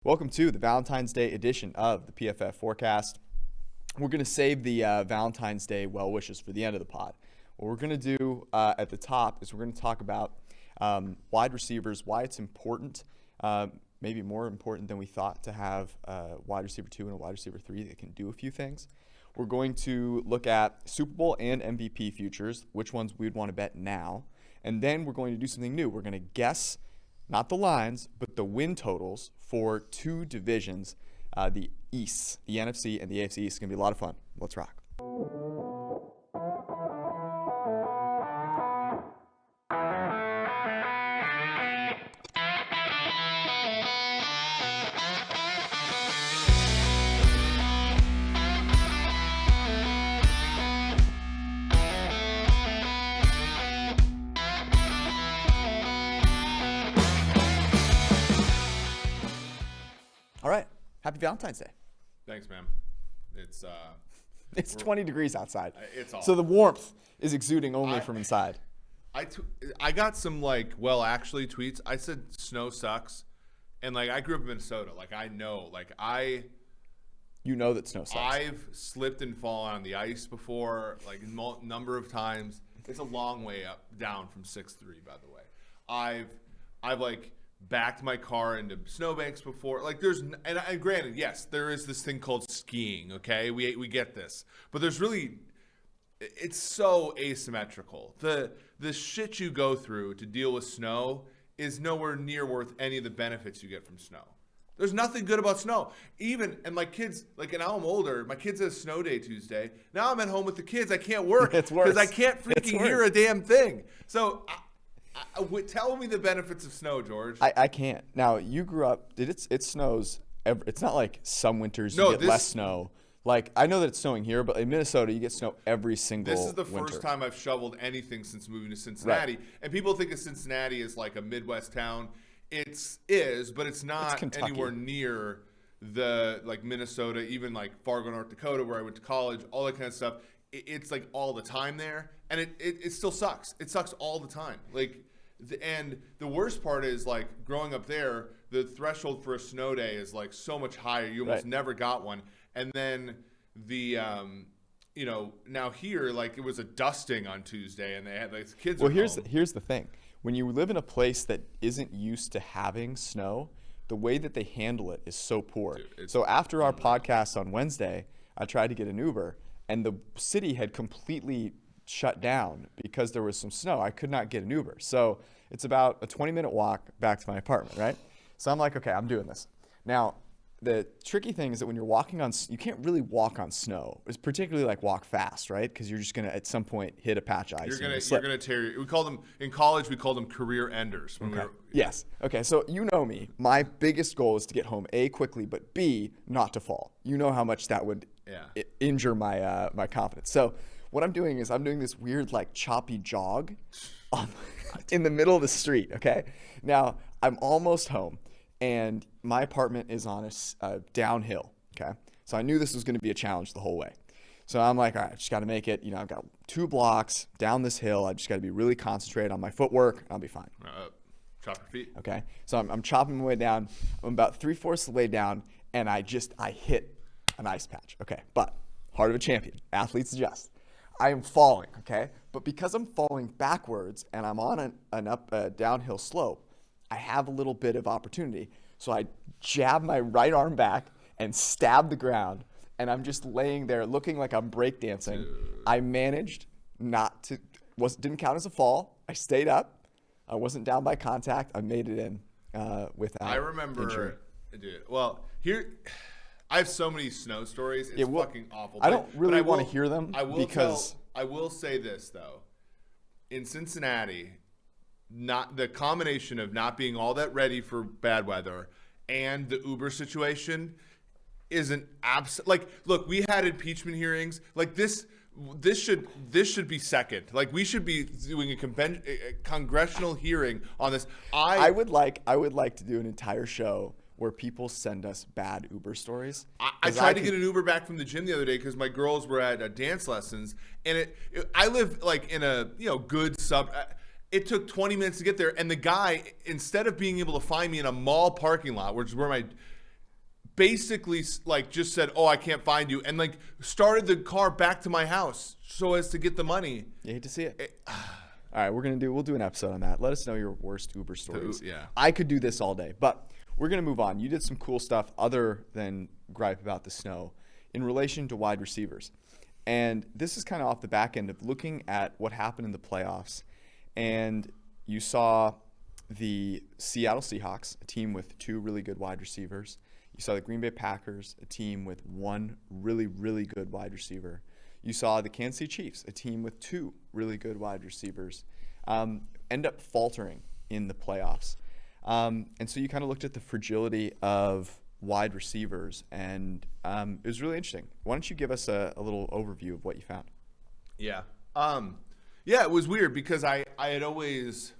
Welcome to the Valentine's Day edition of the PFF Forecast. We're going to save the Valentine's Day well wishes for the end of the pod. What we're going to do at the top is we're going to talk about wide receivers, why it's important, maybe more important than we thought to have a wide receiver 2 and a wide receiver 3 that can do a few things. We're going to look at Super Bowl and MVP futures, which ones we'd want to bet now. And then we're going to do something new. We're going to guess not the lines, but the win totals for two divisions, the East, the NFC and the AFC East. It's going to be a lot of fun. Let's rock. All right. Happy Valentine's Day. Thanks, man. It's 20 degrees outside. It's awesome. So the warmth is exuding only from inside. I got some actually tweets. I said snow sucks, and I grew up in Minnesota. I know, You know that snow sucks. I've slipped and fallen on the ice before, a number of times. It's a long way down from 6'3", by the way. I've backed my car into snowbanks before. And granted, yes, there is this thing called skiing, okay? We get this. But it's so asymmetrical. The shit you go through to deal with snow is nowhere near worth any of the benefits you get from snow. There's nothing good about snow. And my kids, and now I'm older, my kids had a snow day Tuesday. Now I'm at home with the kids. I can't work It's worse. because I can't freaking hear a damn thing. So tell me the benefits of snow, George. I can't. Now, you grew up, it snows, it's not like some winters you get less snow. I know that it's snowing here, but in Minnesota, you get snow every single winter. This is the first time I've shoveled anything since moving to Cincinnati. Right. And people think of Cincinnati as a Midwest town. It is, but it's not anywhere near the Minnesota, even Fargo, North Dakota, where I went to college, all that kind of stuff. It's all the time there, and it still sucks. It sucks all the time. And the worst part is growing up there, the threshold for a snow day is so much higher. You almost never got one. And then the now here it was a dusting on Tuesday, and they had kids. Well, here's the thing: when you live in a place that isn't used to having snow, the way that they handle it is so poor. Dude, so after our podcast on Wednesday, I tried to get an Uber. And the city had completely shut down because there was some snow. I could not get an Uber. So it's about a 20-minute walk back to my apartment, right? So I'm like, okay, I'm doing this. Now, the tricky thing is that when you're walking on, you can't really walk on snow. It's particularly walk fast, right? Because you're just going to, at some point, hit a patch of ice. You're going to tear. We called them, in college, we called them career enders. Yes. Okay, so you know me. My biggest goal is to get home, A, quickly, but B, not to fall. You know how much that would injure my my confidence. So what I'm doing is I'm doing this weird choppy jog in the middle of the street, okay? Now, I'm almost home, and my apartment is on a downhill, okay? So I knew this was going to be a challenge the whole way. So I'm like, all right, I just got to make it. I've got 2 blocks down this hill. I just got to be really concentrated on my footwork. I'll be fine. Chop your feet. Okay. So I'm chopping my way down. I'm about 3/4 of the way down, and I hit an ice patch. Okay. But heart of a champion. Athletes adjust. I am falling. Okay. But because I'm falling backwards and I'm on a downhill slope, I have a little bit of opportunity. So I jab my right arm back and stab the ground, and I'm just laying there looking like I'm breakdancing. I managed didn't count as a fall. I stayed up. I wasn't down by contact. I made it in without I remember, injury. Dude. Well, here I have so many snow stories. It's fucking awful. I don't really want to hear them I will say this though. In Cincinnati, not the combination of not being all that ready for bad weather and the Uber situation isn't look, we had impeachment hearings. This should be second. We should be doing a congressional hearing on this. I would like to do an entire show where people send us bad Uber stories. I tried to get an Uber back from the gym the other day because my girls were at dance lessons, and I live in a good sub. It took 20 minutes to get there, and the guy, instead of being able to find me in a mall parking lot, which is where basically like just said, "Oh, I can't find you," and like started the car back to my house so as to get the money. You hate to see it. All right, we'll do an episode on that. Let us know your worst Uber stories. Yeah. I could do this all day, but we're going to move on. You did some cool stuff other than gripe about the snow in relation to wide receivers. And this is kind of off the back end of looking at what happened in the playoffs. And you saw the Seattle Seahawks, a team with 2 really good wide receivers. You saw the Green Bay Packers, a team with 1 really, really good wide receiver. You saw the Kansas City Chiefs, a team with 2 really good wide receivers, end up faltering in the playoffs. And so you kind of looked at the fragility of wide receivers, and it was really interesting. Why don't you give us a little overview of what you found? Yeah. Yeah, it was weird because we had always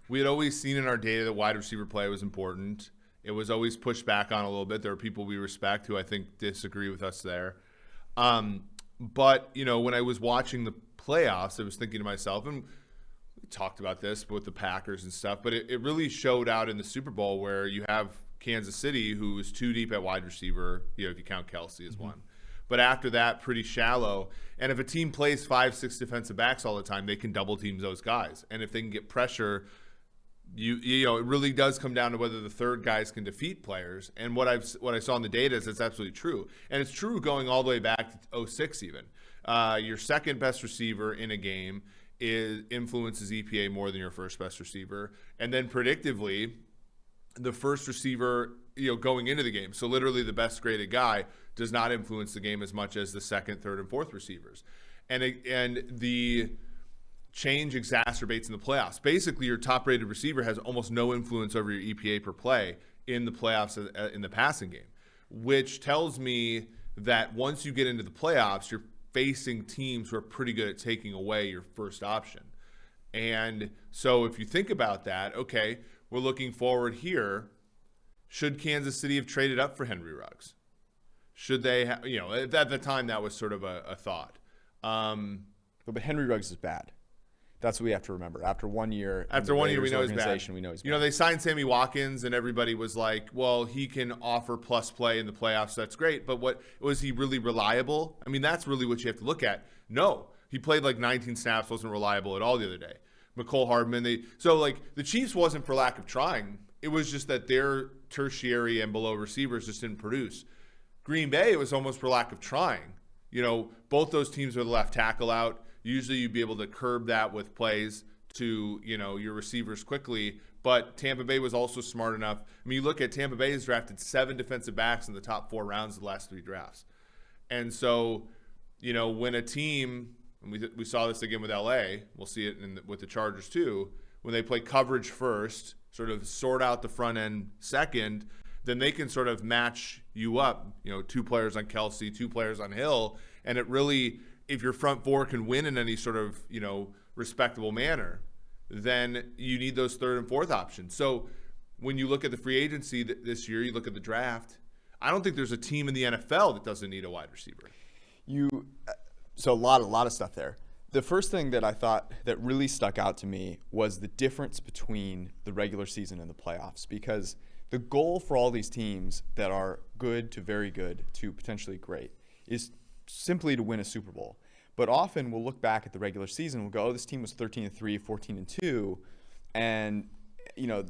seen in our data that wide receiver play was important. It was always pushed back on a little bit. There are people we respect who I think disagree with us there. But, when I was watching the playoffs, I was thinking to myself, and we talked about this with the Packers and stuff, but it really showed out in the Super Bowl where you have Kansas City, who is 2 deep at wide receiver, if you count Kelsey as one. But after that, pretty shallow. And if a team plays 5-6 defensive backs all the time, they can double team those guys. And if they can get pressure, it really does come down to whether the third guys can defeat players. And what I saw in the data is that's absolutely true. And it's true going all the way back to 2006 even. Your second best receiver in a game influences EPA more than your first best receiver. And then predictively, the first receiver, going into the game, so literally the best graded guy, does not influence the game as much as the second, third, and fourth receivers. And the change exacerbates in the playoffs. Basically, your top-rated receiver has almost no influence over your EPA per play in the playoffs in the passing game, which tells me that once you get into the playoffs, you're facing teams who are pretty good at taking away your first option. And so if you think about that, okay, we're looking forward here. Should Kansas City have traded up for Henry Ruggs? Should they have, at the time that was sort of a thought. But Henry Ruggs is bad. That's what we have to remember. After 1 year, we know he's bad. We know he's bad. They signed Sammy Watkins, and everybody was like, well, he can offer plus play in the playoffs. So that's great. But was he really reliable? I mean, that's really what you have to look at. No, he played like 19 snaps, wasn't reliable at all the other day. McCole Hardman, the Chiefs wasn't for lack of trying. It was just that their tertiary and below receivers just didn't produce. Green Bay, it was almost for lack of trying. Both those teams are the left tackle out. Usually you'd be able to curb that with plays to, your receivers quickly. But Tampa Bay was also smart enough. I mean, you look at Tampa Bay has drafted 7 defensive backs in the top 4 rounds of the last 3 drafts. And so, when a team, and we saw this again with LA, we'll see it with the Chargers too, when they play coverage first, sort of sort out the front end second, then they can sort of match you up, 2 players on Kelsey, 2 players on Hill. And it really, if your front 4 can win in any sort of, respectable manner, then you need those third and fourth options. So when you look at the free agency this year, you look at the draft, I don't think there's a team in the NFL that doesn't need a wide receiver. So a lot of stuff there. The first thing that I thought that really stuck out to me was the difference between the regular season and the playoffs, because the goal for all these teams that are good to very good to potentially great is simply to win a Super Bowl. But often we'll look back at the regular season and we'll go, oh, this team was 13-3, 14-2, and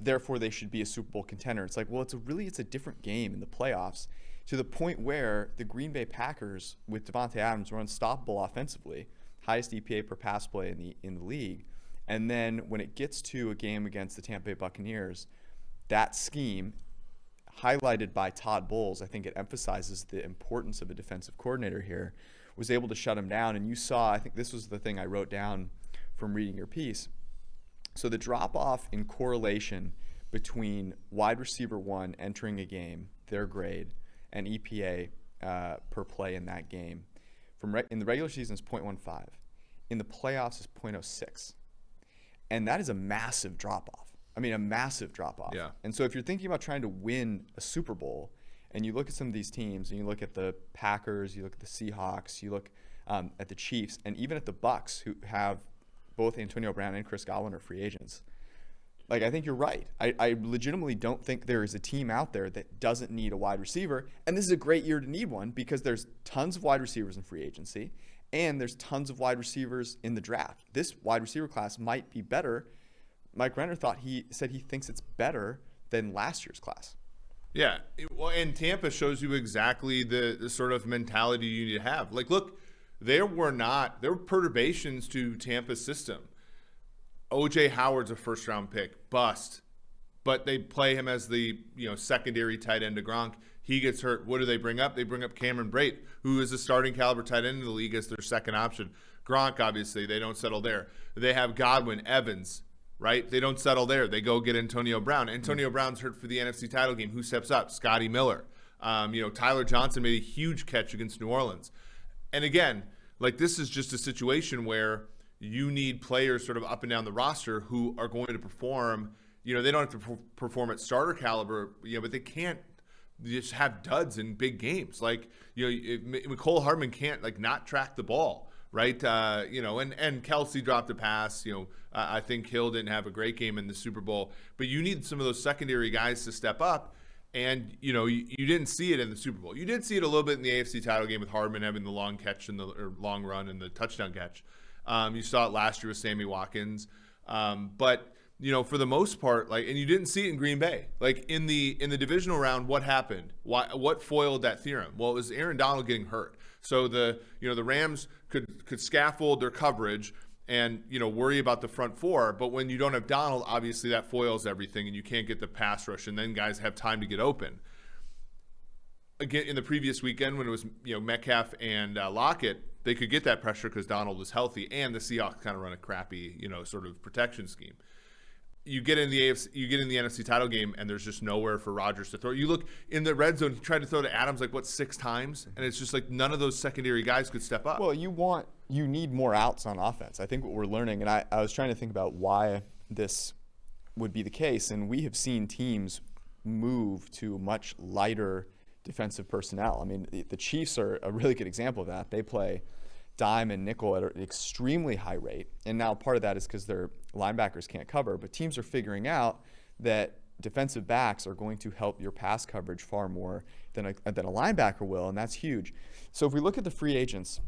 therefore they should be a Super Bowl contender. It's like, well, it's a different game in the playoffs, to the point where the Green Bay Packers with Devontae Adams were unstoppable offensively, highest EPA per pass play in the league. And then when it gets to a game against the Tampa Bay Buccaneers, that scheme, highlighted by Todd Bowles, I think it emphasizes the importance of a defensive coordinator here, was able to shut him down. And you saw, I think this was the thing I wrote down from reading your piece. So the drop-off in correlation between wide receiver 1 entering a game, their grade, and EPA per play in that game, in the regular season is 0.15. In the playoffs is 0.06. And that is a massive drop-off. I mean, a massive drop-off. Yeah. And so if you're thinking about trying to win a Super Bowl, and you look at some of these teams, and you look at the Packers, you look at the Seahawks, you look at the Chiefs, and even at the Bucs, who have both Antonio Brown and Chris Godwin are free agents, Like, I think you're right. I legitimately don't think there is a team out there that doesn't need a wide receiver. And this is a great year to need one because there's tons of wide receivers in free agency and there's tons of wide receivers in the draft. This wide receiver class might be better. Mike Renner said he thinks it's better than last year's class. Yeah. Well, and Tampa shows you exactly the sort of mentality you need to have. Like, look, there were perturbations to Tampa's system. O.J. Howard's a first-round pick, bust. But they play him as the secondary tight end to Gronk. He gets hurt. What do they bring up? They bring up Cameron Brate, who is a starting caliber tight end in the league as their second option. Gronk, obviously, they don't settle there. They have Godwin, Evans, right? They don't settle there. They go get Antonio Brown. Antonio Brown's hurt for the NFC title game. Who steps up? Scotty Miller. Tyler Johnson made a huge catch against New Orleans. And again, like, this is just a situation where you need players sort of up and down the roster who are going to perform. They don't have to perform at starter caliber, but they can't just have duds in big games. Like, Mecole Hardman can't not track the ball, right? And Kelsey dropped a pass. I think Hill didn't have a great game in the Super Bowl, but you need some of those secondary guys to step up. And, you didn't see it in the Super Bowl. You did see it a little bit in the AFC title game with Hardman having the long catch or long run and the touchdown catch. You saw it last year with Sammy Watkins. But for the most part, and you didn't see it in Green Bay. Like, in the divisional round, what happened? What foiled that theorem? Well, it was Aaron Donald getting hurt. So the Rams could scaffold their coverage and worry about the front four, but when you don't have Donald, obviously that foils everything, and you can't get the pass rush, and then guys have time to get open. Again, in the previous weekend when it was Metcalf and Lockett, they could get that pressure because Donald was healthy, and the Seahawks kind of run a crappy sort of protection scheme. You get in the NFC title game, and there's just nowhere for Rodgers to throw. You look in the red zone, he tried to throw to Adams 6 times, and it's just none of those secondary guys could step up. Well, you need more outs on offense. I think what we're learning, and I was trying to think about why this would be the case, and we have seen teams move to much lighter defensive personnel. I mean, the Chiefs are a really good example of that. They play dime and nickel at an extremely high rate, and now part of that is because their linebackers can't cover, but teams are figuring out that defensive backs are going to help your pass coverage far more than a linebacker will, and that's huge. So if we look at the free agents,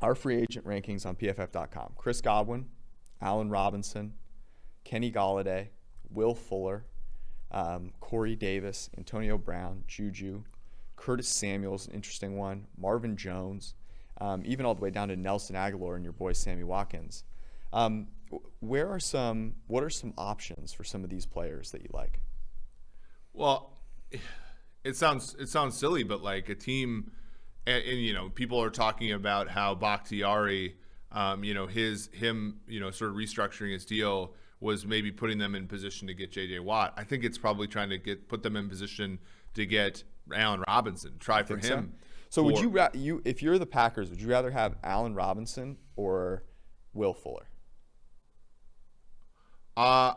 our free agent rankings on PFF.com, Chris Godwin, Allen Robinson, Kenny Golladay, Will Fuller, Corey Davis, Antonio Brown, Juju, Curtis Samuel's an interesting one, Marvin Jones, even all the way down to Nelson Aguilar and your boy Sammy Watkins. What are some options for some of these players that you like? Well, it sounds silly, but a team, and people are talking about how Bakhtiari, sort of restructuring his deal was maybe putting them in position to get J.J. Watt. I think it's probably trying to put them in position to get Allen Robinson. Try for him. So would you if you're the Packers, would you rather have Allen Robinson or Will Fuller? I'd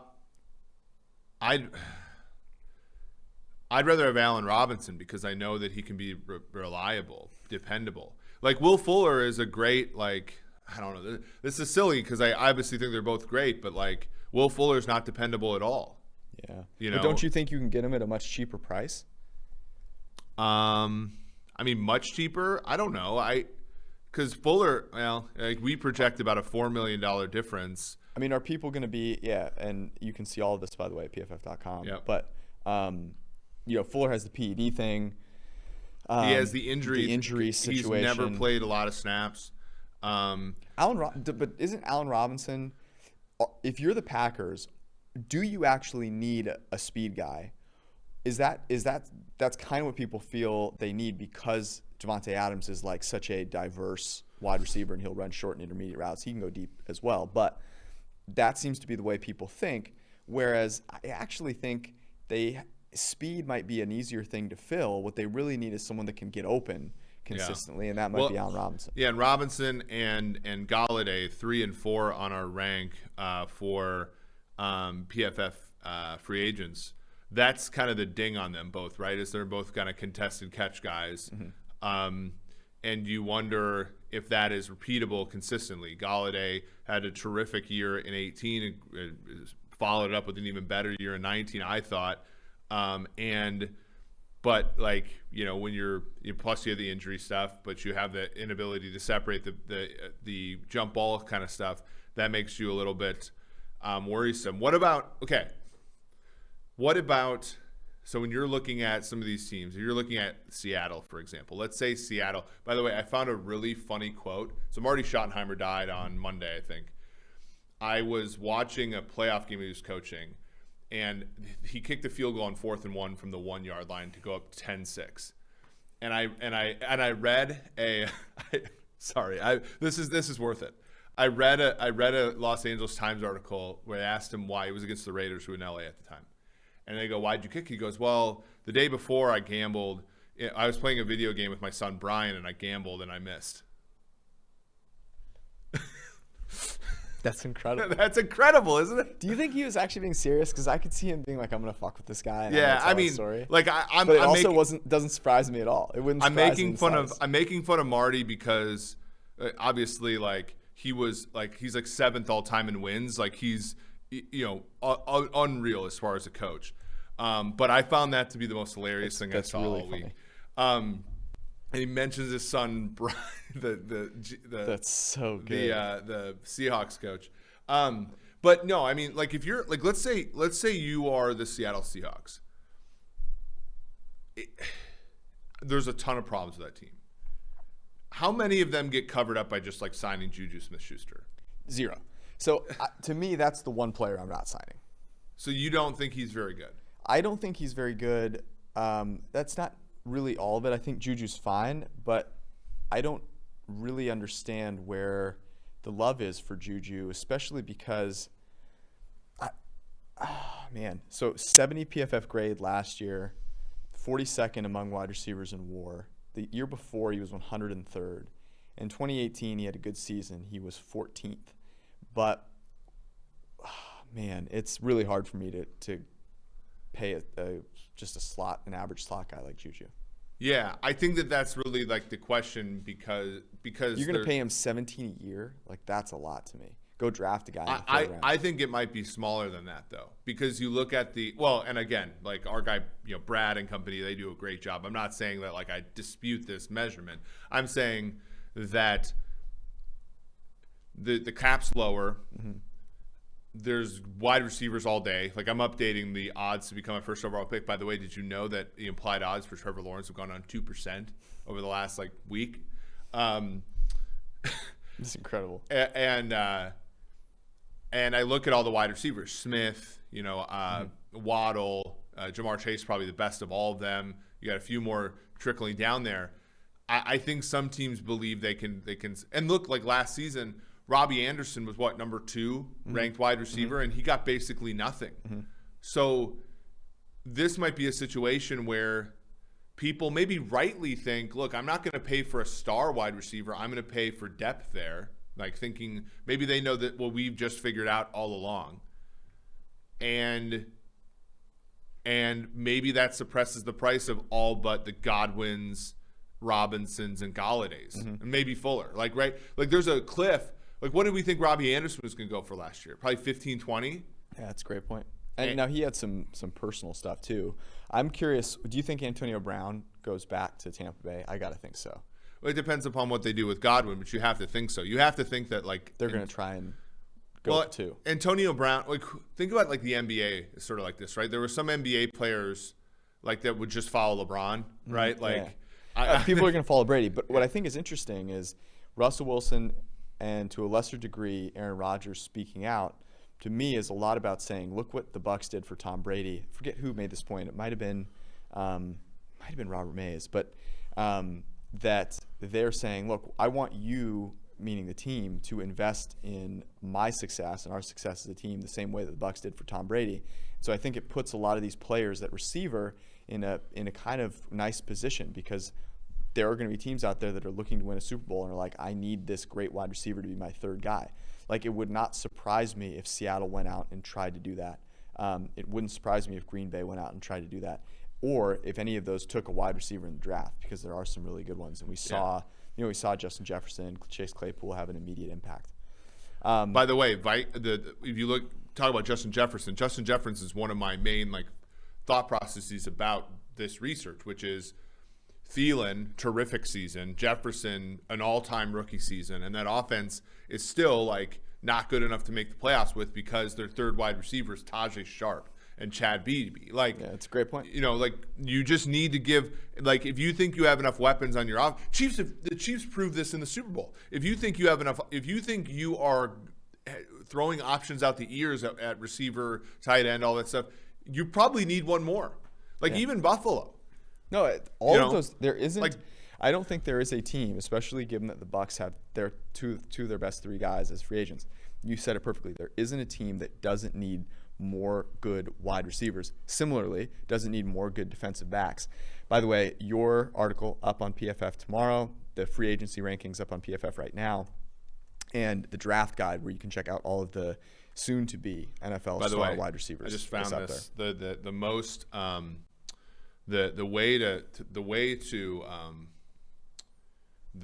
rather have Allen Robinson because I know that he can be reliable, dependable. Will Fuller is a great, I don't know. This is silly because I obviously think they're both great, but Will Fuller is not dependable at all. Yeah. But don't you think you can get him at a much cheaper price? Much cheaper? I don't know. Because Fuller, we project about a $4 million difference. Are people going to be, and you can see all of this, by the way, at PFF.com. Yep. But, Fuller has the PED thing. He has the injury situation. He's never played a lot of snaps. But isn't Allen Robinson, if you're the Packers, do you actually need a speed guy? That's kind of what people feel they need because Devontae Adams is such a diverse wide receiver and he'll run short and intermediate routes. He can go deep as well, but that seems to be the way people think. Whereas I actually think speed might be an easier thing to fill. What they really need is someone that can get open consistently, and that might be Allen Robinson. Yeah, and Robinson and Golladay, 3 and 4 on our rank for PFF free agents. That's kind of the ding on them both, right? Is they're both kind of contested catch guys. Mm-hmm. And you wonder if that is repeatable consistently. Golladay had a terrific year in 18, followed it up with an even better year in 19, I thought. But like, you know, when you're plus you have the injury stuff, but you have the inability to separate the jump ball kind of stuff, that makes you a little bit worrisome. What about so when you're looking at some of these teams, you're looking at Seattle, for example. Let's say Seattle. By the way, I found a really funny quote. So Marty Schottenheimer died on Monday, I think. I was watching a playoff game he was coaching, and he kicked a field goal on 4th and 1 from the 1 yard line to go up 10-6. And I read a this is worth it. I read a Los Angeles Times article where they asked him why. He was against the Raiders, who were in LA at the time. And they go, "Why'd you kick?" He goes, "Well, the day before I gambled. I was playing a video game with my son Brian, and I gambled and I missed." That's incredible. That's incredible, isn't it? Do you think he was actually being serious? Because I could see him being like, "I'm gonna fuck with this guy." And Yeah, I mean, story. Like but it also doesn't surprise me at all. It wouldn't. I'm making fun of Marty because obviously, like he's like 7th all time in wins. Like he's unreal as far as a coach. But I found that to be the most hilarious thing I saw all week. And he mentions his son Brian, that's so good. The Seahawks coach. But no, I mean, like if you're like, let's say you are the Seattle Seahawks. There's a ton of problems with that team. How many of them get covered up by just like signing Juju Smith-Schuster? 0. So to me, that's the one player I'm not signing. So you don't think he's very good? I don't think he's very good. That's not really all of it. I think Juju's fine, but I don't really understand where the love is for Juju, especially because, so 70 PFF grade last year, 42nd among wide receivers in WAR. The year before, he was 103rd. In 2018, he had a good season. He was 14th. But, it's really hard for me to pay an average slot guy like Juju. Yeah, I think that's really like the question because you're going to pay him $17 a year. Like that's a lot to me. Go draft a guy. I think it might be smaller than that though, because you look at and again, like our guy, Brad and company, they do a great job. I'm not saying that like I dispute this measurement. I'm saying that the cap's lower. Mm-hmm. There's wide receivers all day. Like I'm updating the odds to become a first overall pick. By the way, did you know that the implied odds for Trevor Lawrence have gone on 2% over the last like week? It's incredible. And I look at all the wide receivers: Smith, Waddle, Jamar Chase, probably the best of all of them. You got a few more trickling down there. I think some teams believe they can. And look, like last season, Robbie Anderson was number 2 ranked wide receiver, and he got basically nothing. Mm-hmm. So this might be a situation where people maybe rightly think, look, I'm not going to pay for a star wide receiver. I'm going to pay for depth there, like thinking maybe they know that what we've just figured out all along. And maybe that suppresses the price of all but the Godwins, Robinsons, and Galladays, and maybe Fuller. Like, right? Like there's a cliff. Like, what did we think Robbie Anderson was going to go for last year? Probably 15, 20? Yeah, that's a great point. And now he had some personal stuff, too. I'm curious, do you think Antonio Brown goes back to Tampa Bay? I got to think so. Well, it depends upon what they do with Godwin, but you have to think so. You have to think that, like... They're going to try and go for 2. Antonio Brown, like, think about, like, the NBA is sort of like this, right? There were some NBA players, like, that would just follow LeBron, right? Like, people are going to follow Brady. But what I think is interesting is Russell Wilson and to a lesser degree Aaron Rodgers speaking out, to me, is a lot about saying, look what the Bucs did for Tom Brady. Forget who made this point. It might have been Robert Mays, but that they're saying, look, I want you, meaning the team, to invest in my success and our success as a team the same way that the Bucs did for Tom Brady. So I think it puts a lot of these players at receiver in a kind of nice position, because there are going to be teams out there that are looking to win a Super Bowl and are like, I need this great wide receiver to be my third guy. Like, it would not surprise me if Seattle went out and tried to do that. It wouldn't surprise me if Green Bay went out and tried to do that, or if any of those took a wide receiver in the draft, because there are some really good ones. And we saw, we saw Justin Jefferson, Chase Claypool have an immediate impact. By the way, if you look, talk about Justin Jefferson. Justin Jefferson is one of my main thought processes about this research, which is Thielen, terrific season, Jefferson, an all-time rookie season, and that offense is still not good enough to make the playoffs with because their third wide receiver is Tajay Sharp and Chad Beebe. Yeah, that's a great point. You just need to give if you think you have enough weapons on your the Chiefs proved this in the Super Bowl. If you think you have enough, if you think you are throwing options out the ears at receiver, tight end, all that stuff, you probably need one more. Even Buffalo. No, of those there isn't. I don't think there is a team, especially given that the Bucs have their two of their best three guys as free agents. You said it perfectly. There isn't a team that doesn't need more good wide receivers. Similarly, doesn't need more good defensive backs. By the way, your article up on PFF tomorrow, the free agency rankings up on PFF right now, and the draft guide where you can check out all of the soon-to-be NFL star wide receivers. I just found this the most the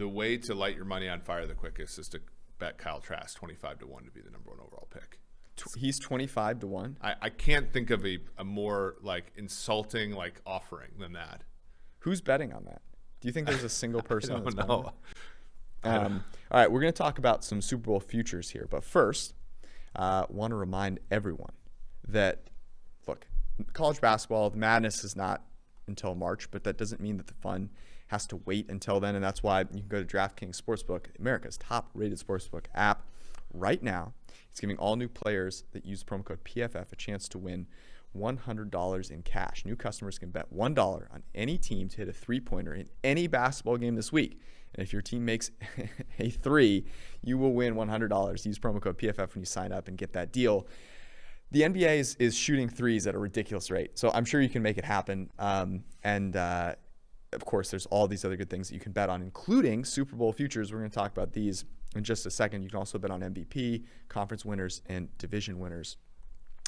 way to light your money on fire the quickest is to bet Kyle Trask 25-1 to be the number 1 overall pick. He's 25-1. I can't think of a more insulting offering than that. Who's betting on that? Do you think there's a single person? I don't know. All right, we're going to talk about some Super Bowl futures here, but first, want to remind everyone that college basketball, the madness is not until March, but that doesn't mean that the fun has to wait until then, and that's why you can go to DraftKings Sportsbook, America's top-rated sportsbook app, right now. It's giving all new players that use promo code PFF a chance to win $100 in cash. New customers can bet $1 on any team to hit a three-pointer in any basketball game this week. And if your team makes a three, you will win $100. Use promo code PFF when you sign up and get that deal. The NBA is shooting threes at a ridiculous rate, so I'm sure you can make it happen. Of course, there's all these other good things that you can bet on, including Super Bowl futures. We're going to talk about these in just a second. You can also bet on MVP, conference winners, and division winners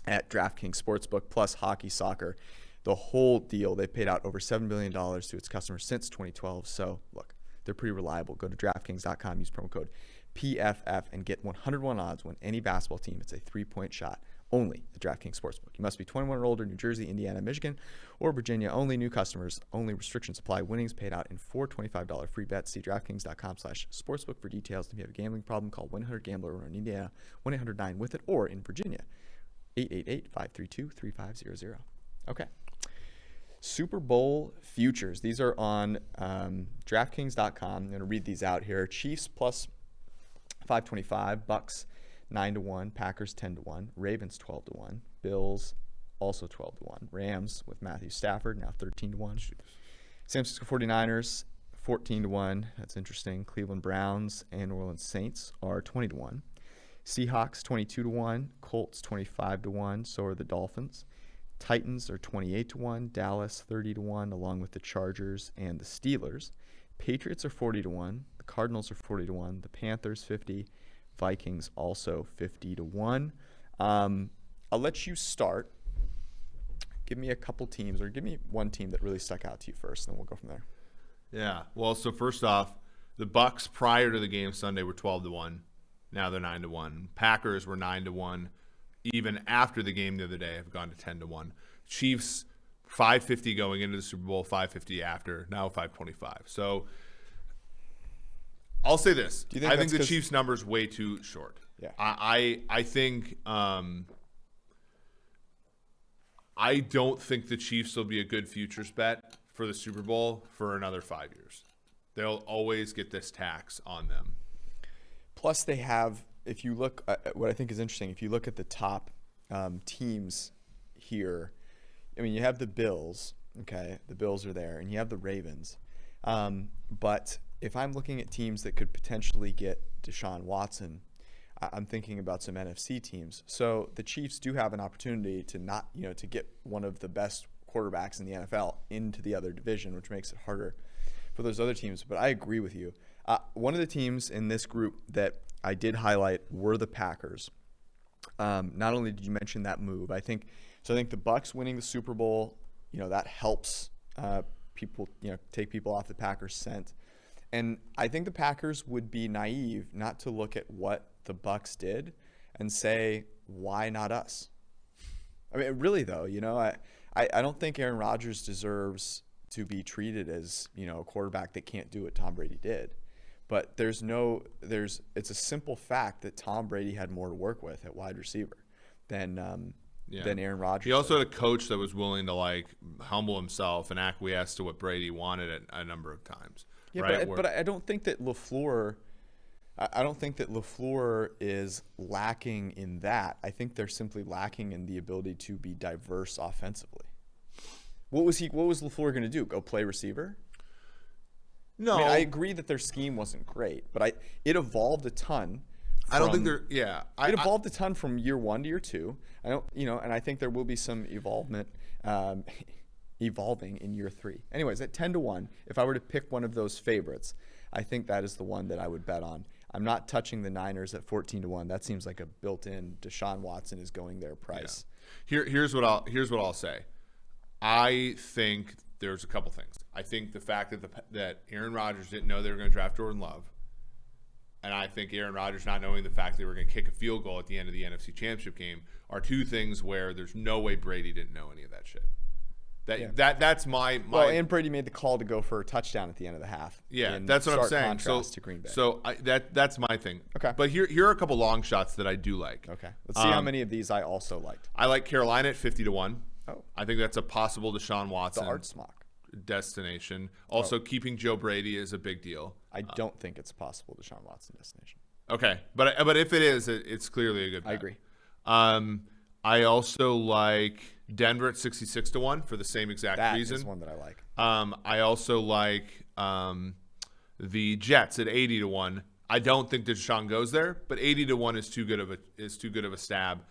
at DraftKings Sportsbook, plus hockey, soccer, the whole deal. They've paid out over $7 billion to its customers since 2012. So, look, they're pretty reliable. Go to DraftKings.com, use promo code PFF, and get 101 odds when any basketball team hits a three-point shot. Only at DraftKings Sportsbook. You must be 21 or older, New Jersey, Indiana, Michigan, or Virginia. Only new customers. Only restrictions apply. Winnings paid out in 4 $25 free bets. See DraftKings.com/sportsbook for details. If you have a gambling problem, call 1-800-GAMBLER or in Indiana, 1-800-9-WITH-IT, or in Virginia, 888-532-3500. Okay. Super Bowl futures. These are on DraftKings.com. I'm going to read these out here. Chiefs plus 525, Bucks 9-1, Packers 10-1, Ravens 12-1, Bills also 12-1, Rams with Matthew Stafford now 13-1, San Francisco 49ers 14-1. That's interesting. Cleveland Browns and New Orleans Saints are 20-1. Seahawks 22-1, Colts 25-1. So are the Dolphins. Titans are 28-1, Dallas 30-1, along with the Chargers and the Steelers. Patriots are 40-1, the Cardinals are 40-1, the Panthers 50. Vikings also 50-1. I'll let you start. Give me a couple teams, or give me one team that really stuck out to you first, and then we'll go from there. Yeah. Well, so first off, the Bucks prior to the game Sunday were 12-1. Now they're 9-1. Packers were 9-1. Even after the game the other day, have gone to 10-1. Chiefs 550 going into the Super Bowl, 550 after. Now 525. So I'll say this. I think the Chiefs' number's way too short. Yeah. I think I don't think the Chiefs will be a good futures bet for the Super Bowl for another 5 years. They'll always get this tax on them. Plus, they have, if you look, what I think is interesting, if you look at the top teams here, I mean, you have the Bills, okay? The Bills are there, and you have the Ravens. But if I'm looking at teams that could potentially get Deshaun Watson, I'm thinking about some NFC teams. So the Chiefs do have an opportunity to not, to get one of the best quarterbacks in the NFL into the other division, which makes it harder for those other teams. But I agree with you. One of the teams in this group that I did highlight were the Packers. Not only did you mention that move, I think the Bucs winning the Super Bowl, that helps people, take people off the Packers' scent. And I think the Packers would be naive not to look at what the Bucs did and say, why not us? I mean, really though, I don't think Aaron Rodgers deserves to be treated as, a quarterback that can't do what Tom Brady did. But it's a simple fact that Tom Brady had more to work with at wide receiver than Aaron Rodgers. He also had a coach that was willing to humble himself and acquiesce to what Brady wanted at a number of times. Yeah, right? but I don't think that LaFleur is lacking in that. I think they're simply lacking in the ability to be diverse offensively. What was LaFleur going to do? Go play receiver? No, I agree that their scheme wasn't great, but it evolved a ton. I don't think they're. Yeah, it evolved a ton from year 1 to year 2. And I think there will be some evolving in year 3. Anyways, at 10-1, if I were to pick one of those favorites, I think that is the one that I would bet on. I'm not touching the Niners at 14-1. That seems like a built-in Deshaun Watson is going there price. Yeah. Here's what I'll say. I think there's a couple things. I think the fact that Aaron Rodgers didn't know they were going to draft Jordan Love, and I think Aaron Rodgers not knowing the fact they were going to kick a field goal at the end of the NFC Championship game are two things where there's no way Brady didn't know any of that shit. That's my. Well, and Brady made the call to go for a touchdown at the end of the half. Yeah, that's what I'm saying. Contrast to Green Bay. So that's my thing. Okay. But here are a couple long shots that I do like. Okay. Let's see how many of these I also liked. I like Carolina at 50-1. Oh. I think that's a possible Deshaun Watson the art smock destination. Also, keeping Joe Brady is a big deal. I don't think it's a possible Deshaun Watson destination. Okay, but if it is, it's clearly a good bet. I agree. I also like Denver at 66-1 for the same exact reason. That is one that I like. I also like the Jets at 80-1. I don't think that Deshaun goes there, but 80-1 is too good of a stab.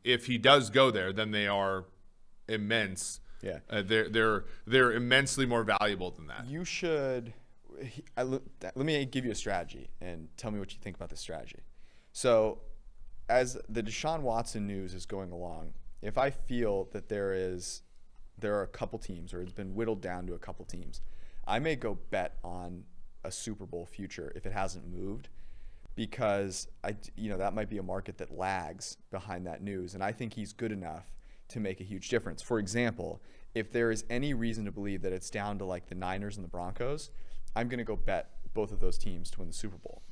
If he does go there, then they are immense. Yeah, they're immensely more valuable than that. You should. Let me give you a strategy and tell me what you think about this strategy. So, as the Deshaun Watson news is going along, if I feel that there are a couple teams, or it's been whittled down to a couple teams, I may go bet on a Super Bowl future if it hasn't moved, because that might be a market that lags behind that news, and I think he's good enough to make a huge difference. For example, if there is any reason to believe that it's down to like the Niners and the Broncos, I'm going to go bet both of those teams to win the Super Bowl,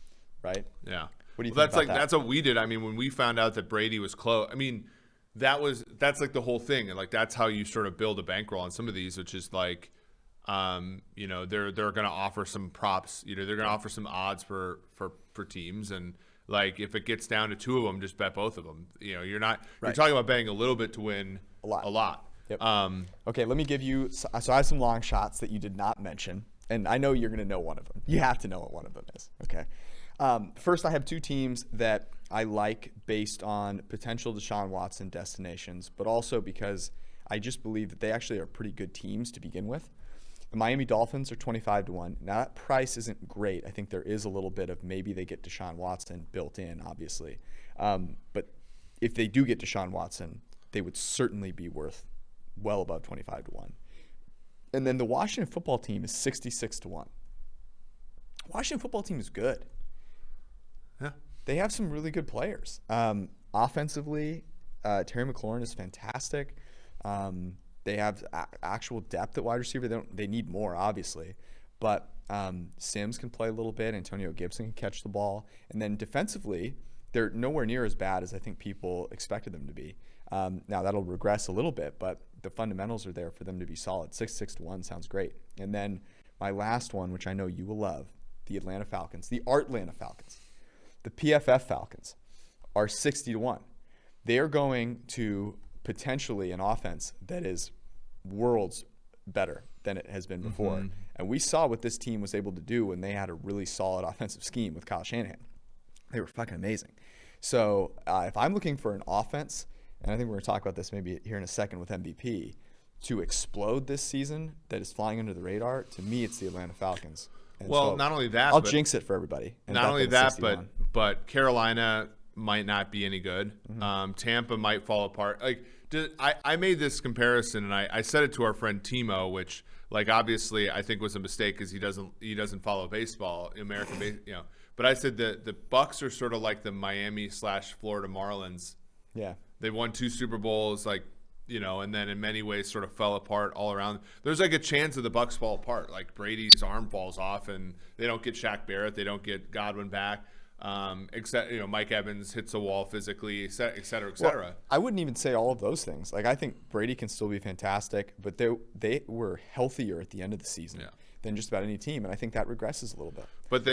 right? Yeah. What do you think about that? That's what we did. I mean, when we found out that Brady was close, I mean, that's like the whole thing, and like that's how you sort of build a bankroll on some of these, which is like, they're going to offer some props, they're going to offer some odds for teams, and like if it gets down to two of them, just bet both of them. You're talking about betting a little bit to win a lot. Yep. Okay, let me give you. So I have some long shots that you did not mention, and I know you're going to know one of them. You have to know what one of them is. Okay. First, I have two teams that I like based on potential Deshaun Watson destinations, but also because I just believe that they actually are pretty good teams to begin with. The Miami Dolphins are 25-1. Now, that price isn't great. I think there is a little bit of maybe they get Deshaun Watson built in, obviously. But if they do get Deshaun Watson, they would certainly be worth well above 25-1. And then the Washington football team is 66-1. Washington football team is good. Yeah. They have some really good players. Offensively, Terry McLaurin is fantastic. They have actual depth at wide receiver. They need more, obviously. But Sims can play a little bit. Antonio Gibson can catch the ball. And then defensively, they're nowhere near as bad as I think people expected them to be. Now, that'll regress a little bit, but the fundamentals are there for them to be solid. 66-1 sounds great. And then my last one, which I know you will love, the Atlanta Falcons, the Atlanta Falcons, the PFF Falcons are 60-1. They are going to potentially an offense that is worlds better than it has been before. Mm-hmm. And we saw what this team was able to do when they had a really solid offensive scheme with Kyle Shanahan. They were fucking amazing. So if I'm looking for an offense, and I think we're going to talk about this maybe here in a second with MVP, to explode this season that is flying under the radar, to me it's the Atlanta Falcons. And well, so not only that, I'll jinx it for everybody. Not only that, but Carolina might not be any good. Mm-hmm. Tampa might fall apart. Like I made this comparison, and I said it to our friend Timo, which, like obviously I think was a mistake because he doesn't follow baseball, But I said the Bucks are sort of like the Miami/Florida Marlins. Yeah. They won 2 Super Bowls, and then in many ways sort of fell apart all around. There's like a chance that the Bucks fall apart. Like Brady's arm falls off, and they don't get Shaq Barrett, they don't get Godwin back. Except Mike Evans hits a wall physically, et cetera, et cetera, et cetera. Well, I wouldn't even say all of those things. Like I think Brady can still be fantastic, but they were healthier at the end of the season than just about any team, and I think that regresses a little bit. But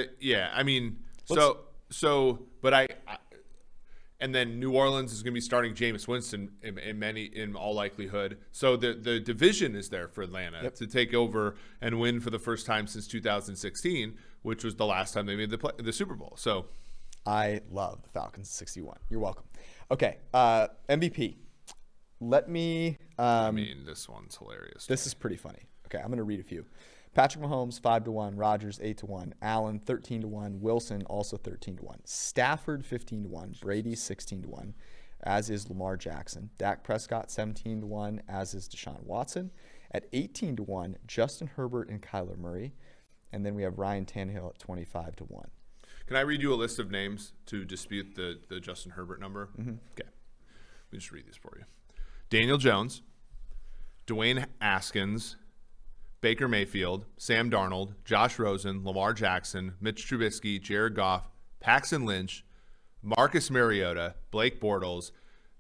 and then New Orleans is going to be starting Jameis Winston in all likelihood. So the division is there for Atlanta to take over and win for the first time since 2016, which was the last time they made the Super Bowl. So I love the Falcons 61. You're welcome. Okay, MVP. Let me. This one's hilarious. This is pretty funny. Okay, I'm going to read a few. Patrick Mahomes 5-1, Rodgers 8-1, Allen 13-1, Wilson also 13-1, Stafford 15-1, Brady 16-1, as is Lamar Jackson, Dak Prescott 17-1, as is Deshaun Watson, at 18-1, Justin Herbert and Kyler Murray, and then we have Ryan Tannehill at 25-1. Can I read you a list of names to dispute the Justin Herbert number? Mm-hmm. Okay, let me just read these for you. Daniel Jones, Dwayne Haskins, Baker Mayfield, Sam Darnold, Josh Rosen, Lamar Jackson, Mitch Trubisky, Jared Goff, Paxton Lynch, Marcus Mariota, Blake Bortles,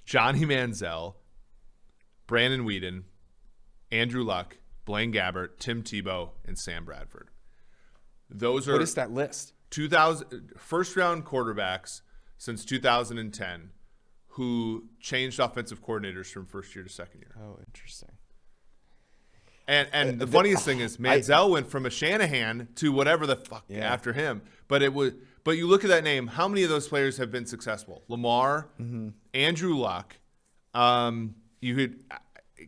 Johnny Manziel, Brandon Weeden, Andrew Luck, Blaine Gabbert, Tim Tebow, and Sam Bradford. Those are what is that list? 2000 first-round quarterbacks since 2010 who changed offensive coordinators from first year to second year. Oh, interesting. And the funniest thing is Manziel went from a Shanahan to whatever the fuck after him. But you look at that name, how many of those players have been successful? Lamar, Andrew Luck, you could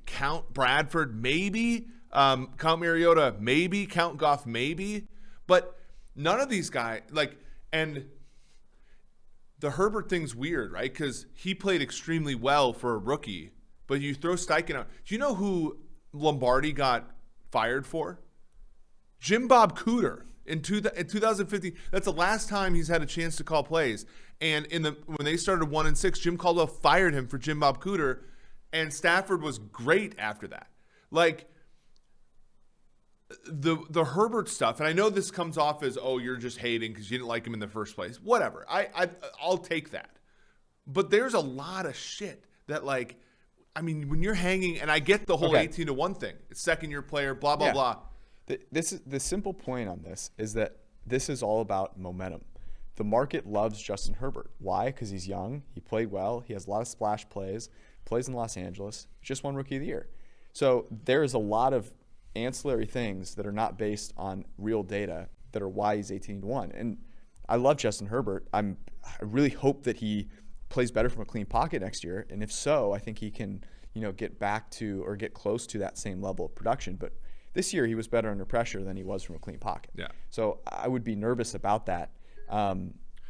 count Bradford, maybe, count Mariota, maybe, count Goff, maybe. But none of these guys, and the Herbert thing's weird, right? Because he played extremely well for a rookie, but you throw Steichen out. Do you know who Lombardi got fired for? Jim Bob Cooter in 2015. That's the last time he's had a chance to call plays. And when they started 1-6, Jim Caldwell fired him for Jim Bob Cooter, and Stafford was great after that. Like the Herbert stuff, and I know this comes off as, oh, you're just hating because you didn't like him in the first place. Whatever. I'll take that. But there's a lot of shit that when you're hanging, and I get the whole 18-1 thing, it's second-year player, blah, blah, blah. The simple point on this is that this is all about momentum. The market loves Justin Herbert. Why? Because he's young, he played well, he has a lot of splash plays, plays in Los Angeles, just won Rookie of the Year. So there is a lot of ancillary things that are not based on real data that are why he's 18-1. And I love Justin Herbert. I really hope that he plays better from a clean pocket next year, and if so, I think he can, get back to or get close to that same level of production. But this year he was better under pressure than he was from a clean pocket. Yeah. So I would be nervous about that.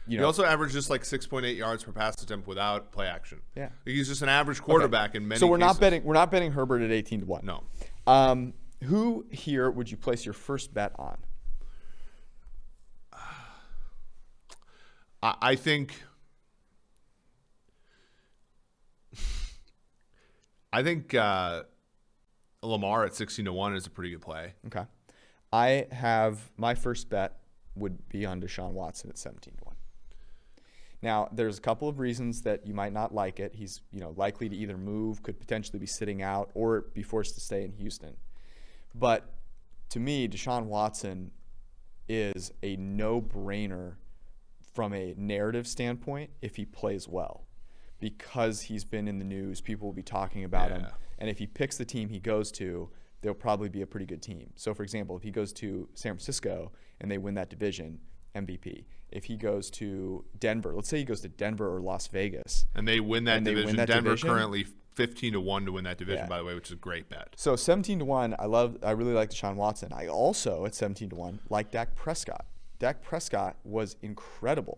He also averaged just 6.8 yards per pass attempt without play action. Yeah. He's just an average quarterback in many. So we're cases. not betting Herbert at 18-1. No. Who here would you place your first bet on? I think Lamar at 16-1 is a pretty good play. Okay. I have my first bet would be on Deshaun Watson at 17-1. Now, there's a couple of reasons that you might not like it. He's, likely to either move, could potentially be sitting out, or be forced to stay in Houston. But to me, Deshaun Watson is a no-brainer from a narrative standpoint if he plays well. Because he's been in the news, people will be talking about him. And if he picks the team he goes to, they'll probably be a pretty good team. So, for example, if he goes to San Francisco and they win that division, MVP. If he goes to Denver, let's say he goes to Denver or Las Vegas. And they win that division. Denver currently 15-1 to win that division, by the way, which is a great bet. So 17-1, I really like Deshaun Watson. I also, at 17-1, like Dak Prescott. Dak Prescott was incredible.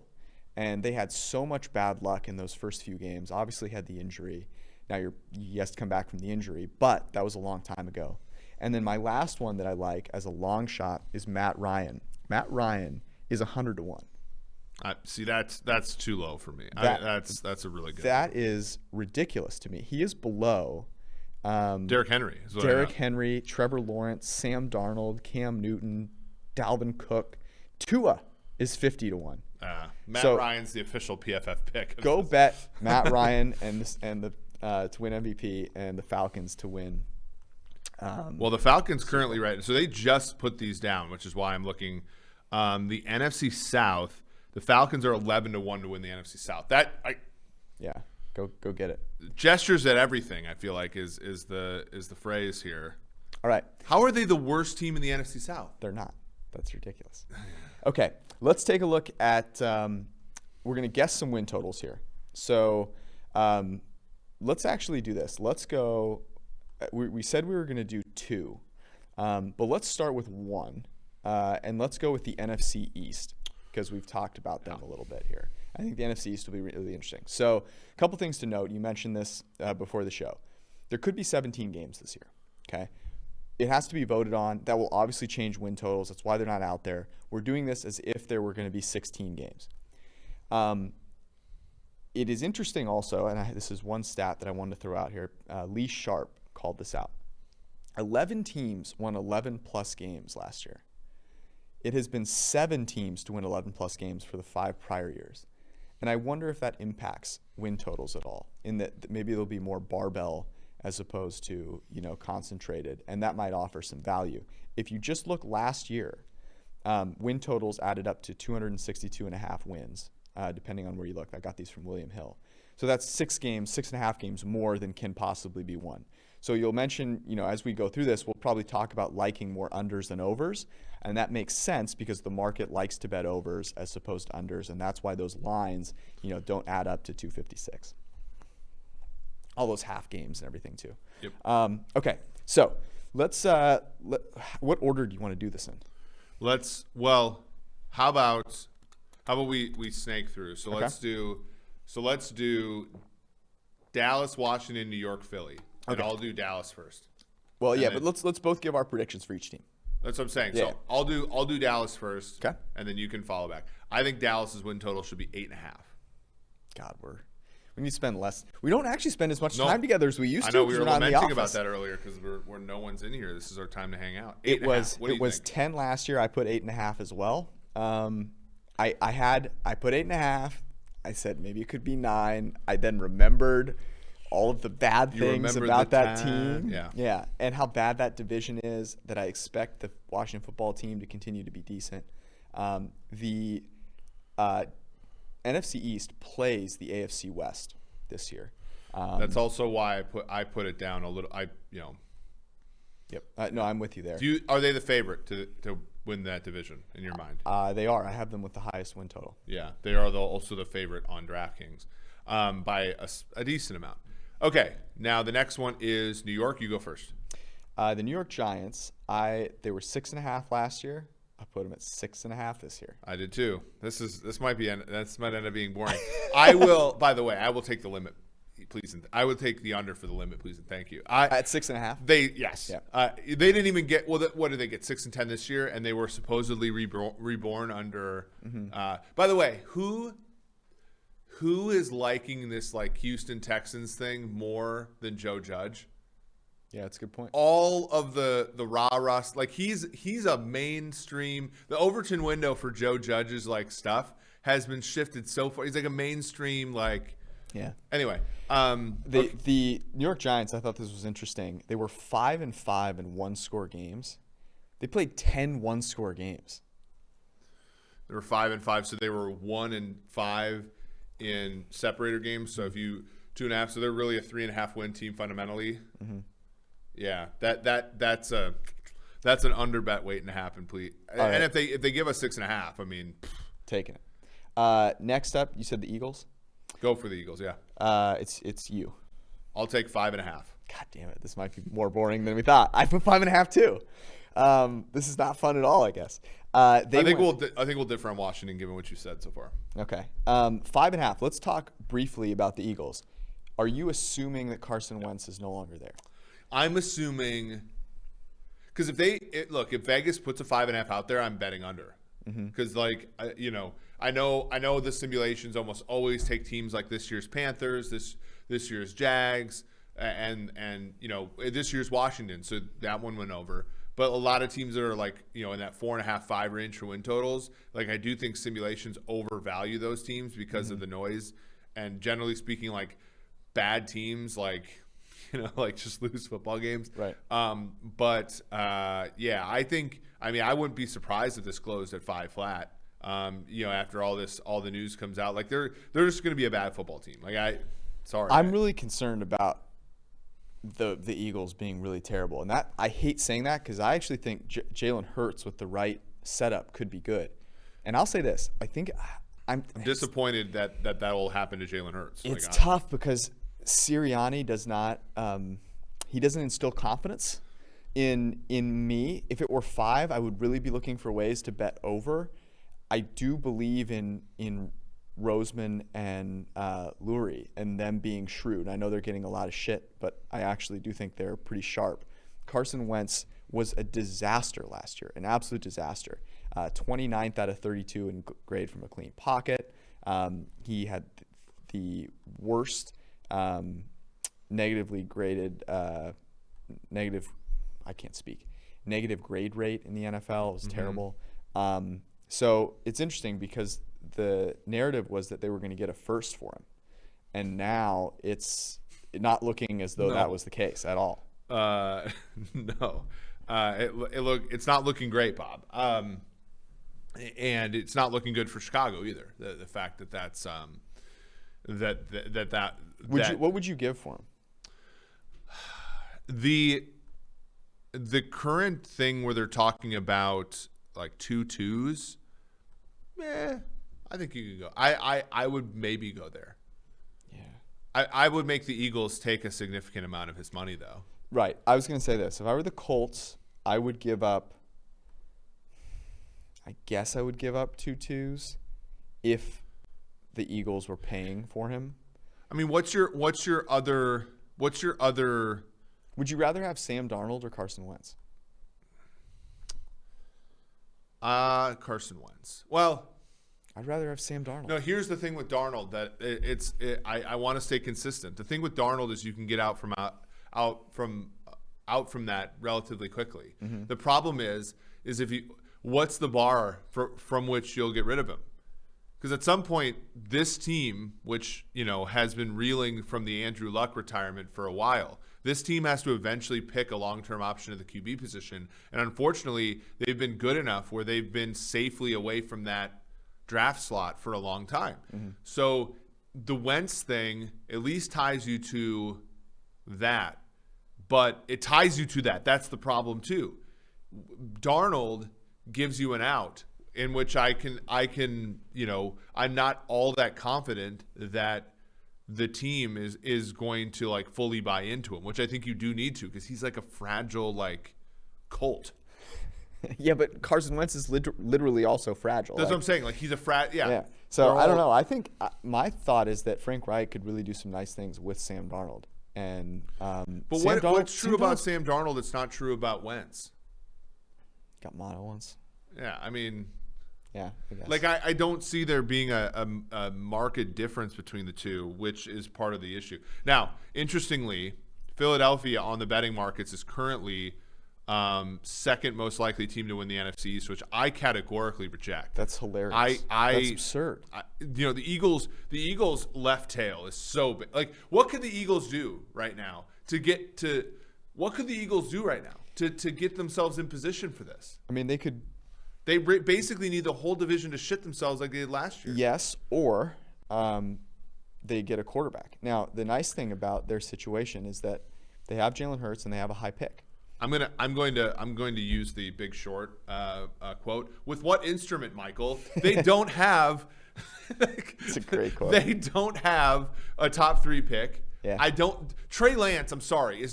And they had so much bad luck in those first few games. Obviously had the injury. Now he has to come back from the injury, but that was a long time ago. And then my last one that I like as a long shot is Matt Ryan. Matt Ryan is 100 to 1. See, that's too low for me. That's a really good That is ridiculous to me. He is below Derrick Henry. Derrick Henry, Trevor Lawrence, Sam Darnold, Cam Newton, Dalvin Cook. Tua is 50 to 1. Matt Ryan's the official PFF pick. Go bet Matt Ryan and the to win MVP and the Falcons to win. Well, the Falcons currently so they just put these down, which is why I'm looking. The NFC South, the Falcons are 11 to 1 to win the NFC South. Go get it. Gestures at everything, I feel like is the phrase here. All right. How are they the worst team in the NFC South? They're not. That's ridiculous. Okay, let's take a look at. We're going to guess some win totals here. So let's actually do this. Let's go. We said we were going to do 2, but let's start with 1, and let's go with the NFC East because we've talked about them a little bit here. I think the NFC East will be really interesting. So a couple things to note. You mentioned this before the show. There could be 17 games this year. Okay. It has to be voted on. That will obviously change win totals. That's why they're not out there. We're doing this as if there were going to be 16 games. It is interesting also, and this is one stat that I wanted to throw out here. Lee Sharp called this out. 11 teams won 11-plus games last year. It has been 7 teams to win 11-plus games for the 5 prior years. And I wonder if that impacts win totals at all, in that maybe there'll be more barbell as opposed to, concentrated, and that might offer some value. If you just look last year, win totals added up to 262.5 wins, depending on where you look. I got these from William Hill. So that's 6.5 games more than can possibly be won. So you'll mention, as we go through this, we'll probably talk about liking more unders than overs, and that makes sense because the market likes to bet overs as opposed to unders, and that's why those lines, don't add up to 256. All those half games and everything too. Yep. Okay, so let's. What order do you want to do this in? How about we snake through? So Okay. let's do Dallas, Washington, New York, Philly, and Okay. I'll do Dallas first. Well, And yeah, then- but let's both give our predictions for each team. That's what I'm saying. Yeah. So I'll do Dallas first, Okay. and then you can follow back. I think Dallas's win total should be 8.5. God, we need to spend less. We don't actually spend as much No. time together as we used I to. know 'cause we were we're not in the lamenting about office. that earlier because we're no one's in here. This is our time to hang out. It 8.5. What do you was think? 10 last year. I put 8.5 as well. I put 8.5. I said maybe it could be 9. I then remembered all of the bad You things remembered about the that time. team. Yeah. And how bad that division is, that I expect the Washington football team to continue to be decent. The NFC East plays the AFC West this year. That's also why I put it down a little. Yep. No, I'm with you there. Are they the favorite to win that division in your mind? They are. I have them with the highest win total. Yeah, they are also the favorite on DraftKings by a decent amount. Okay, now the next one is New York. You go first. The New York Giants. They were 6.5 last year. I put them at 6.5 this year. I did too. This might end up being boring. I will. By the way, I will take the limit, please. I would take the under for the limit, please, and thank you. At 6.5. Yes. Yeah. They didn't even get. Well, what did they get? 6 and 10 this year, and they were supposedly reborn under. By the way, who is liking this Houston Texans thing more than Joe Judge? Yeah, that's a good point. All of the rah-rah, he's a mainstream. The Overton window for Joe Judge's stuff has been shifted so far. He's a mainstream Yeah. Anyway, the New York Giants. I thought this was interesting. They were 5-5 in one-score games. They played 10 one-score games. they were 5-5, so they were 1-5 in separator games. So if you 2.5, so they're really a 3.5 win team fundamentally. Mm-hmm. Yeah, that's an under bet waiting to happen, please. Right. And if they give us 6.5, I mean, Taking it. Next up, you said the Eagles. go for the Eagles. Yeah, It's you. I'll take 5.5. God damn it! This might be more boring than we thought. I put 5.5 too. This is not fun at all, I guess. I think we'll differ on Washington given what you said so far. Okay. 5.5. Let's talk briefly about the Eagles. Are you assuming that Carson Wentz is no longer there? I'm assuming Because if Vegas puts a 5.5 out there, I'm betting under. Because I know the simulations almost always take teams like this year's Panthers, this year's Jags, and this year's Washington. So that one went over. But a lot of teams that are like, in that 4.5, 5 range for win totals, like I do think simulations overvalue those teams because of the noise. And generally speaking, like bad teams, like just lose football games. Right. I wouldn't be surprised if this closed at 5 flat. After all the news comes out, like they're just going to be a bad football team. I'm really concerned about the Eagles being really terrible, and that I hate saying that because I actually think Jalen Hurts with the right setup could be good. And I'll say this: I think I'm disappointed that will happen to Jalen Hurts. It's tough because Sirianni does not he doesn't instill confidence in me. If it were 5, I would really be looking for ways to bet over. I do believe in Roseman and Lurie and them being shrewd. I know they're getting a lot of shit, but I actually do think they're pretty sharp. Carson Wentz was a disaster last year, an absolute disaster. 29th out of 32 in grade from a clean pocket. He had the worst negative grade rate in the NFL. It was terrible. So it's interesting because the narrative was that they were going to get a first for him. And now it's not looking as though that was the case at all. No. It's not looking great, Bob. And it's not looking good for Chicago either. The fact that's what would you give for him? The current thing where they're talking about like 2 2s, I think you could go. I would maybe go there. Yeah. I would make the Eagles take a significant amount of his money though. Right. I was going to say this. If I were the Colts, I would give up. I guess I would give up 2 2s if the Eagles were paying for him. I mean, what's your other? Would you rather have Sam Darnold or Carson Wentz? Carson Wentz. Well, I'd rather have Sam Darnold. No, here's the thing with Darnold that I want to stay consistent. The thing with Darnold is you can get out from that relatively quickly. Mm-hmm. The problem is what's the bar from which you'll get rid of him? Because at some point, this team, which has been reeling from the Andrew Luck retirement for a while, this team has to eventually pick a long-term option at the QB position. And unfortunately, they've been good enough where they've been safely away from that draft slot for a long time. Mm-hmm. So the Wentz thing at least ties you to that. But it ties you to that. That's the problem too. Darnold gives you an out in which I can, I'm not all that confident that the team is going to like fully buy into him, which I think you do need to because he's like a fragile like colt. Yeah, but Carson Wentz is literally also fragile. That's what I'm saying. Like he's a yeah. So I don't know. I think my thought is that Frank Reich could really do some nice things with Sam Darnold. And but what's true about Sam Darnold that's not true about Wentz? Got mono once. Yeah, I mean. Yeah, I guess. Like I don't see there being a marked difference between the two, which is part of the issue. Now, interestingly, Philadelphia on the betting markets is currently second most likely team to win the NFC East, which I categorically reject. That's hilarious. That's absurd. The Eagles' left tail is so big. Like, what could the Eagles do right now to get themselves in position for this? I mean, they could. They basically need the whole division to shit themselves like they did last year. Yes, or they get a quarterback. Now, the nice thing about their situation is that they have Jalen Hurts and they have a high pick. I'm going to use the Big Short quote. With what instrument, Michael? They don't have. It's a great quote. They don't have a top 3 pick. Yeah. Trey Lance, I'm sorry,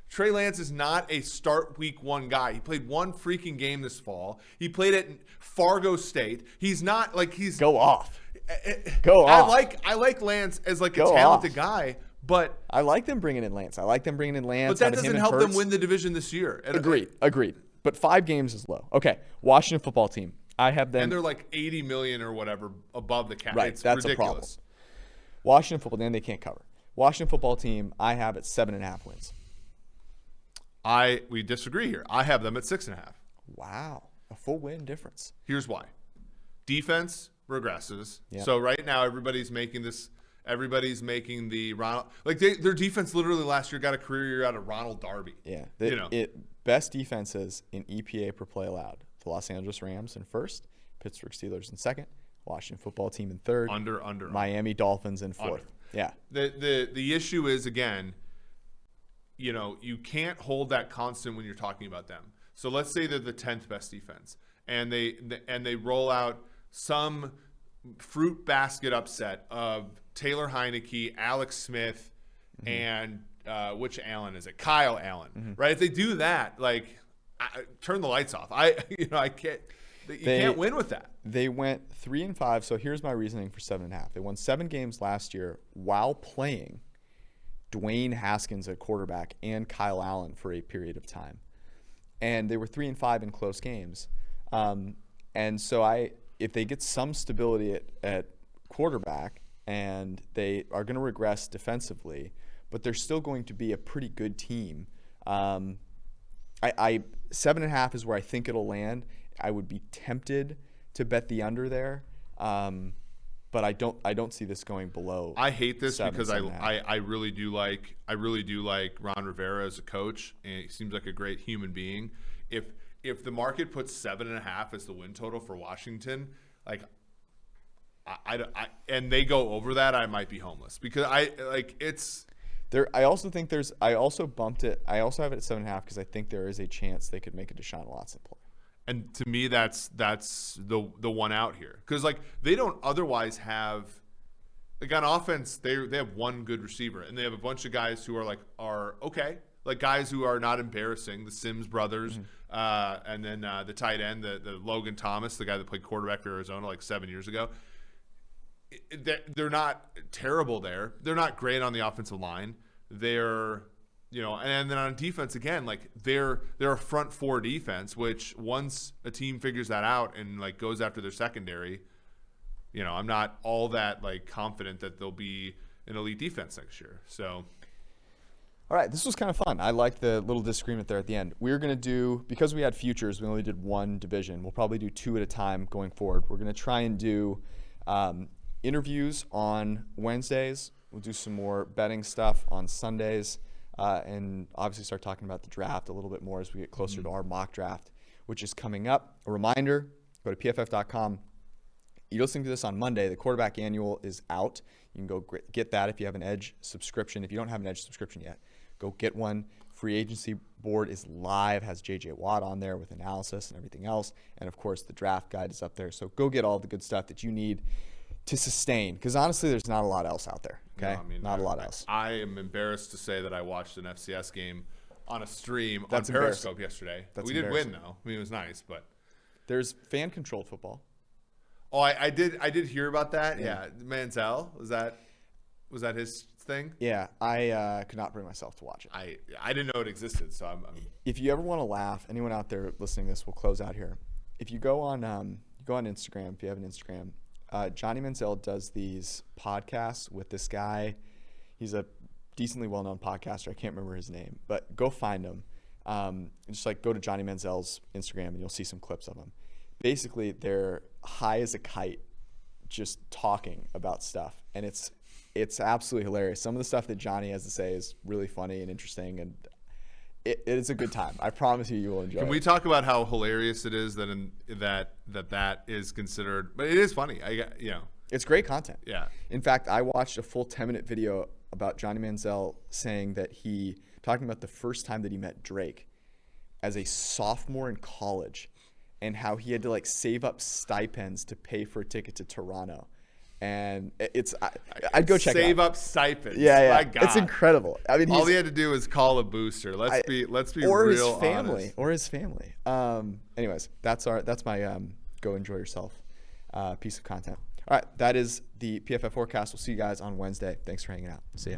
Trey Lance is not a start week 1 guy. He played one freaking game this fall. He played at Fargo State. He's not like he's go off. Go off. I like Lance as like a talented guy, But I like them bringing in Lance. But that kind of him doesn't and help them Hurts. win the division this year. Agreed. But 5 games is low. Okay, Washington football team. I have them. And they're like 80 million or whatever above the cap. Right, It's that's ridiculous. a problem. Washington football team, they can't cover. Washington football team, I have at 7.5 wins. We disagree here. I have them at 6.5. Wow, a full win difference. Here's why. Defense regresses. Yep. So right now everybody's making the Ronald, like their defense literally last year got a career year out of Ronald Darby. Yeah, best defenses in EPA per play allowed. The Los Angeles Rams in first, Pittsburgh Steelers in second, Washington football team in third, Miami Dolphins in fourth. Yeah. The issue is, again, you can't hold that constant when you're talking about them. So let's say they're the 10th best defense, and they roll out some fruit basket upset of Taylor Heineke, Alex Smith, and which Allen is it? Kyle Allen, right? If they do that, turn the lights off. I can't. You can't win with that. They went 3-5. So here's my reasoning for 7.5. They won 7 games last year while playing Dwayne Haskins at quarterback and Kyle Allen for a period of time, and they were 3-5 in close games. And so if they get some stability at quarterback, and they are going to regress defensively, but they're still going to be a pretty good team. 7.5 is where I think it'll land. I would be tempted to bet the under there, but I don't see this going below. I hate this 7, because 7.5. I really do like Ron Rivera as a coach, and he seems like a great human being. If the market puts 7.5 as the win total for Washington, and they go over that, I might be homeless because it's. I also think I also bumped it. I also have it at 7.5 because I think there is a chance they could make a Deshaun Watson play. And to me, that's the one out here because they don't otherwise have on offense. They have one good receiver and they have a bunch of guys who are okay, guys who are not embarrassing. The Sims brothers, and then the tight end, the Logan Thomas, the guy that played quarterback for Arizona 7 years ago. They're not terrible there. They're not great on the offensive line. They're, and then on defense again, they're a front 4 defense, which once a team figures that out and goes after their secondary, I'm not all that confident that they'll be an elite defense next year. So. All right, this was kind of fun. I like the little disagreement there at the end. We're going to do, because we had futures, we only did one division. We'll probably do 2 at a time going forward. We're going to try and do interviews on Wednesdays. We'll do some more betting stuff on Sundays, and obviously start talking about the draft a little bit more as we get closer to our mock draft, which is coming up. A reminder, go to pff.com. You're listening to this on Monday. The quarterback annual is out. You can go get that if you have an Edge subscription. If you don't have an Edge subscription yet, go get one. Free agency board is live, has J.J. Watt on there with analysis and everything else. And, of course, the draft guide is up there. So go get all the good stuff that you need to sustain, because honestly, there's not a lot else out there. Okay, No, not a lot else. I am embarrassed to say that I watched an FCS game on a stream That's on Periscope yesterday. We did win though. I mean, it was nice, but there's fan-controlled football. Oh, I did hear about that. Yeah, Manziel, was that his thing? Yeah, I could not bring myself to watch it. I didn't know it existed, so I'm If you ever want to laugh, anyone out there listening to this, we'll close out here. If you go on Instagram, if you have an Instagram. Johnny Manziel does these podcasts with this guy. He's a decently well-known podcaster. I can't remember his name, but go find him. Just go to Johnny Manziel's Instagram and you'll see some clips of him. Basically, they're high as a kite, just talking about stuff, and it's absolutely hilarious. Some of the stuff that Johnny has to say is really funny and interesting, and it is a good time. I promise you will enjoy it. Can we talk about how hilarious it is that is considered? But it is funny. It's great content. Yeah. In fact, I watched a full 10-minute video about Johnny Manziel saying that talking about the first time that he met Drake as a sophomore in college, and how he had to save up stipends to pay for a ticket to Toronto. And I'd go check it out. Save up stipends. Yeah. My God. It's incredible. I mean, all he had to do was call a booster. Let's be or real his family, honest. Or his family. Anyways, that's my go enjoy yourself piece of content. All right, that is the PFF Forecast. We'll see you guys on Wednesday. Thanks for hanging out. See ya.